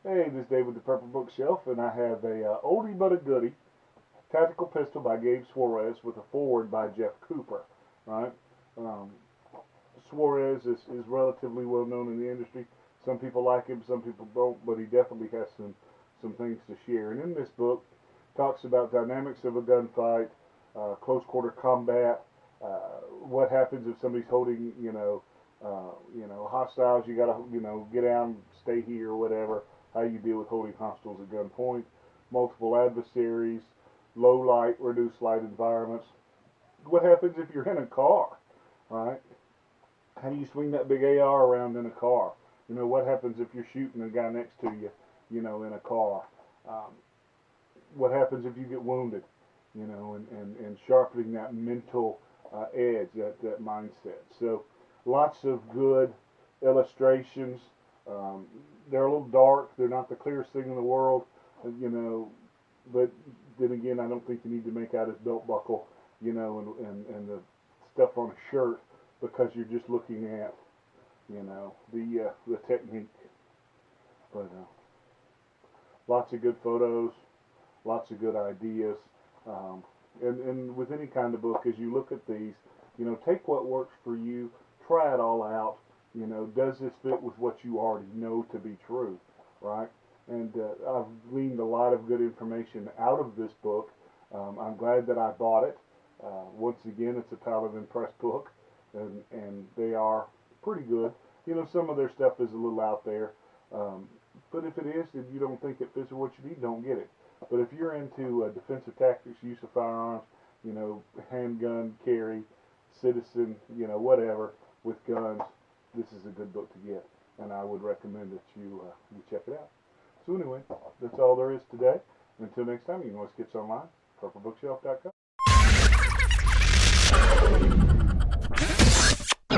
Hey, this is Dave with the Purple Bookshelf, and I have a oldie but a goodie tactical pistol by Gabe Suarez with a forward by Jeff Cooper. Right? Um, Suarez is relatively well known in the industry. Some people like him, some people don't, but he definitely has some things to share. And in this book, talks about dynamics of a gunfight, close quarter combat, what happens if somebody's holding, hostiles. You got to, get down, stay here, or whatever. How you deal with holding hostiles at gunpoint, multiple adversaries, low light, reduced light environments. What happens if you're in a car, right? How do you swing that big AR around in a car? What happens if you're shooting the guy next to you, in a car? Um, what happens if you get wounded? And sharpening that mental edge, that mindset. So lots of good illustrations. Um, they're a little dark. They're not the clearest thing in the world, you know. But then again, I don't think you need to make out his belt buckle, and the stuff on a shirt because you're just looking at, the technique. But lots of good photos, lots of good ideas. Um, and with any kind of book, as you look at these, take what works for you, try it all out. Does this fit with what you already know to be true, right? And I've gleaned a lot of good information out of this book. I'm glad that I bought it. Once again, it's a Paladin Press book, and they are pretty good. Some of their stuff is a little out there, um, but if it is, and you don't think it fits with what you need, don't get it. But if you're into defensive tactics, use of firearms, handgun carry, citizen, whatever with guns, this is a good book to get, and I would recommend that you check it out. So anyway, that's all there is today. Until next time, you can always get us online, purplebookshelf.com.